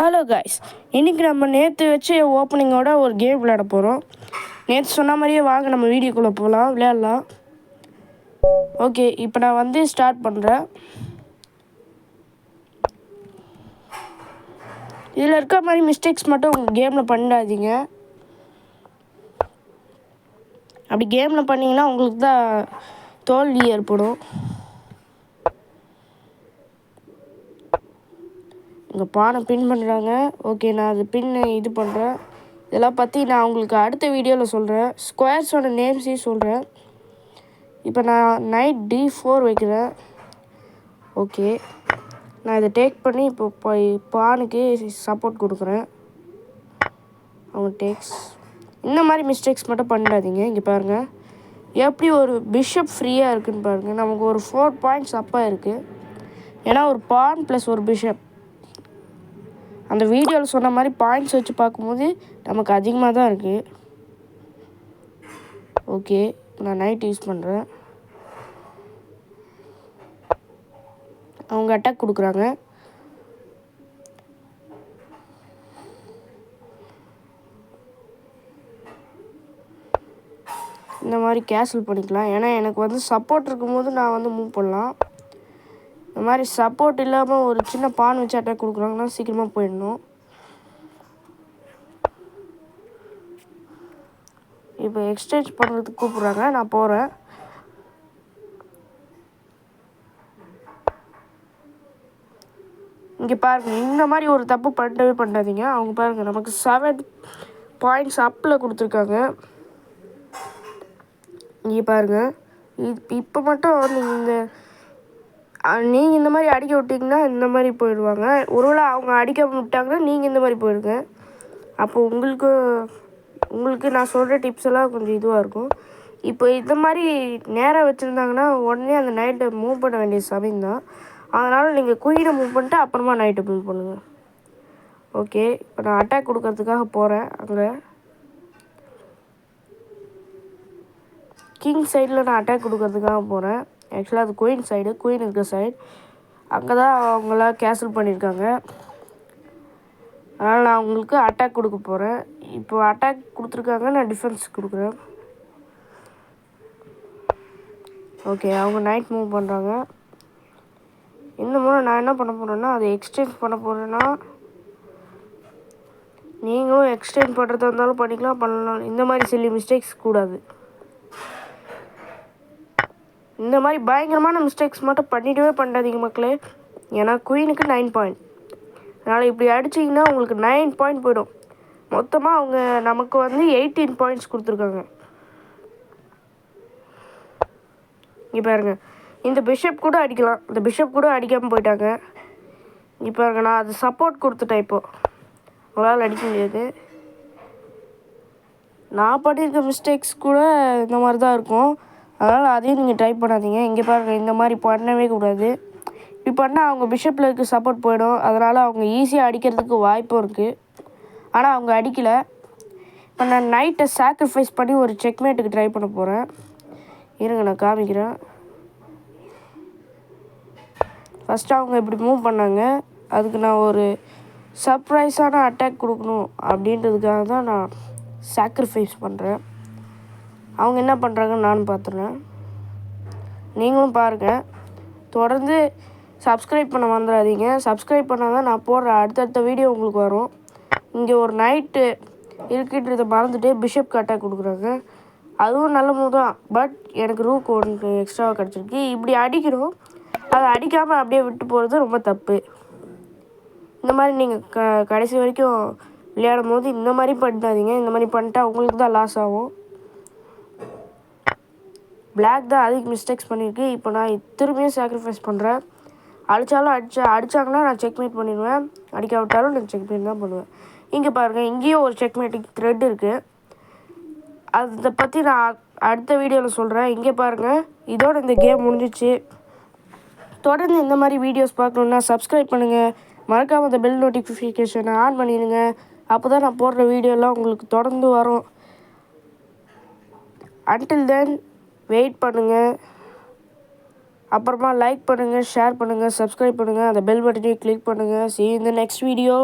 Hello guys, இன்றைக்கி நம்ம நேற்று வச்சு ஓப்பனிங்கோட ஒரு கேம் விளையாட போகிறோம். நேற்று சொன்ன மாதிரியே வாங்க நம்ம வீடியோக்குள்ளே போகலாம், விளையாடலாம். ஓகே, இப்போ நான் வந்து ஸ்டார்ட் பண்ணுறேன். இதில் இருக்க மாதிரி மிஸ்டேக்ஸ் மட்டும் உங்கள் கேமில் பண்ணிடாதீங்க. அப்படி கேமில் பண்ணிங்கன்னா உங்களுக்கு தான் தோல்வி ஏற்படும். இங்கே பானை பின் பண்ணுறாங்க. ஓகே, நான் அது இது பண்ணுறேன். இதெல்லாம் பற்றி நான் உங்களுக்கு அடுத்த வீடியோவில் சொல்கிறேன். ஸ்கொயர்ஸோட நேம்ஸையும் சொல்கிறேன். இப்போ நான் நைட் D4 வைக்கிறேன். ஓகே, நான் இதை டேக் பண்ணி இப்போ பானுக்கு சப்போர்ட் கொடுக்குறேன். அவங்க டேக்ஸ் இந்த மாதிரி மிஸ்டேக்ஸ் மட்டும் பண்ணிடாதீங்க. இங்கே பாருங்கள் எப்படி ஒரு பிஷப் ஃப்ரீயாக இருக்குதுன்னு பாருங்கள். நமக்கு ஒரு 4 பாயிண்ட்ஸ் அப்பாக இருக்குது. ஏன்னா ஒரு பான் ப்ளஸ் ஒரு பிஷப் அந்த வீடியோவில் சொன்ன மாதிரி பாயிண்ட்ஸ் வச்சு பார்க்கும்போது நமக்கு அதிகமாக தான் இருக்குது. ஓகே, நான் நைட் யூஸ் பண்ணுறேன். அவங்க அட்டாக் கொடுக்குறாங்க. இந்த மாதிரி கேன்சல் பண்ணிக்கலாம். ஏன்னா எனக்கு வந்து சப்போர்ட் இருக்கும்போது நான் வந்து மூவ் பண்ணலாம். இந்த மாதிரி சப்போர்ட் இல்லாமல் ஒரு சின்ன பான் வச்சு அட்டாக் கொடுக்குறாங்கன்னா சீக்கிரமாக போயிடணும். இப்போ எக்ஸ்சேஞ்ச் பண்ணுறதுக்கு கூப்பிட்றாங்க, நான் போகிறேன். இங்கே பாருங்கள், இந்த மாதிரி ஒரு தப்பு பண்ணாதீங்க. அவங்க பாருங்கள் நமக்கு 7 பாயிண்ட்ஸ் அப்பில் கொடுத்துருக்காங்க. இங்கே பாருங்கள், இப்போ மட்டும் நீங்கள் இந்த மாதிரி அடிக்க விட்டிங்கன்னா இந்த மாதிரி போயிடுவாங்க. ஒருவேளை அவங்க அடிக்க விட்டாங்கன்னா நீங்கள் இந்த மாதிரி போயிடுங்க. அப்போ உங்களுக்கு நான் சொல்கிற டிப்ஸ் எல்லாம் கொஞ்சம் இதுவாக இருக்கும். இப்போ இந்த மாதிரி நேராக வச்சுருந்தாங்கன்னா உடனே அந்த நைட்டை மூவ் பண்ண வேண்டிய சமயம் தான். அதனால் நீங்கள் குயினை மூவ் பண்ணிட்டு அப்புறமா நைட்டை மூவ் பண்ணுங்கள். ஓகே, இப்போ நான் அட்டாக் கொடுக்கறதுக்காக போகிறேன். அங்கே கிங் சைடில் நான் அட்டாக் கொடுக்கறதுக்காக போகிறேன். ஆக்சுவலாக அது குயின் சைடு, குயின் இருக்கிற சைடு. அங்கே தான் அவங்களாம் கேன்சல் பண்ணியிருக்காங்க. அதனால் நான் அவங்களுக்கு அட்டாக் கொடுக்க போகிறேன். இப்போ அட்டாக் கொடுத்துருக்காங்க, நான் டிஃபென்ஸ் கொடுக்குறேன். ஓகே, அவங்க நைட் மூவ் பண்ணுறாங்க. இந்த முறை நான் என்ன பண்ண போகிறேன்னா அதை எக்ஸ்சேஞ்ச் பண்ண போகிறேன்னா, நீங்களும் எக்ஸ்சேஞ்ச் பண்ணுறதா இருந்தாலும் பண்ணலாம். இந்த மாதிரி சில்லி மிஸ்டேக்ஸ் கூடாது. இந்த மாதிரி பயங்கரமான மிஸ்டேக்ஸ் மட்டும் பண்ணாதீங்க மக்களே. ஏன்னா குயினுக்கு 9 பாயிண்ட். அதனால் இப்படி அடிச்சிங்கன்னா உங்களுக்கு 9 பாயிண்ட் போயிடும். மொத்தமாக அவங்க நமக்கு வந்து 18 பாயிண்ட்ஸ் கொடுத்துருக்காங்க. இங்கே பாருங்கள், இந்த பிஷப் கூட அடிக்கலாம். இந்த பிஷப் கூட அடிக்காமல் போயிட்டாங்க. இங்கே பாருங்கள், நான் அது சப்போர்ட் கொடுத்துட்டேன். இப்போது உங்களால் அடிக்க முடியாது. நான் பண்ணியிருக்க மிஸ்டேக்ஸ் கூட இந்த மாதிரி தான் இருக்கும். அதனால் அதையும் நீங்கள் ட்ரை பண்ணாதீங்க. இங்கே பாருங்கள், இந்த மாதிரி பண்ணவே கூடாது. இப்படி பண்ணால் அவங்க பிஷப்பில் இருக்க சப்போர்ட் போயிடும். அதனால் அவங்க ஈஸியாக அடிக்கிறதுக்கு வாய்ப்பும் இருக்குது. ஆனால் அவங்க அடிக்கலை. இப்போ நான் நைட்டை சாக்ரிஃபைஸ் பண்ணி ஒரு செக்மேட்டுக்கு ட்ரை பண்ண போகிறேன். இருங்க, நான் காமிக்கிறேன். ஃபஸ்ட்டு அவங்க இப்படி மூவ் பண்ணாங்க. அதுக்கு நான் ஒரு சர்ப்ரைஸான அட்டாக் கொடுக்கணும் அப்படின்றதுக்காக தான் நான் சாக்ரிஃபைஸ் பண்ணுறேன். அவங்க என்ன பண்ணுறாங்கன்னு நானும் பார்த்துறேன். நீங்களும் பாருங்கள். தொடர்ந்து சப்ஸ்கிரைப் பண்ண வந்துடாதீங்க. சப்ஸ்கிரைப் பண்ணால் தான் நான் போடுற அடுத்தடுத்த வீடியோ உங்களுக்கு வரும். இங்கே ஒரு நைட்டு இருக்குன்றதை மறந்துட்டு பிஷப் அட்டாக் கொடுக்குறாங்க. அதுவும் நல்ல மூவ் தான். பட் எனக்கு ரூக் ஒன்று எக்ஸ்ட்ராவாக கிடச்சிருக்கு. இப்படி அடிக்கணும், அதை அடிக்காமல் அப்படியே விட்டு போகிறது ரொம்ப தப்பு. இந்த மாதிரி நீங்கள் கடைசி வரைக்கும் விளையாடும் போது இந்த மாதிரி பண்ணாதீங்க. இந்த மாதிரி பண்ணிட்டா உங்களுக்கு தான் லாஸ் ஆகும். பிளாக் தான் அதுக்கு மிஸ்டேக்ஸ் பண்ணியிருக்கு. இப்போ நான் திரும்பியும் சாக்ரிஃபைஸ் பண்ணுறேன். அடித்தாங்கன்னா நான் செக்மேட் பண்ணிடுவேன். அடிக்காவிட்டாலும் நான் செக்மேட் தான் பண்ணுவேன். இங்கே பாருங்கள், இங்கேயும் ஒரு செக்மேட்டிக் த்ரெட் இருக்குது. அதை பற்றி நான் அடுத்த வீடியோவில் சொல்கிறேன். இங்கே பாருங்கள், இதோட இந்த கேம் முடிஞ்சிச்சு. தொடர்ந்து இந்த மாதிரி வீடியோஸ் பார்க்கணுன்னா சப்ஸ்கிரைப் பண்ணுங்கள். மறக்காமல் அந்த பெல் நோட்டிஃபிகேஷனை ஆன் பண்ணிடுங்க. அப்போ தான் நான் போடுற வீடியோலாம் உங்களுக்கு தொடர்ந்து வரும். அன்டில் தென் வெயிட் பண்ணுங்கள். அப்புறமா லைக் பண்ணுங்கள், ஷேர் பண்ணுங்கள், சப்ஸ்கிரைப் பண்ணுங்கள், அந்த பெல் பட்டனையும் கிளிக் பண்ணுங்கள். See you in the next video.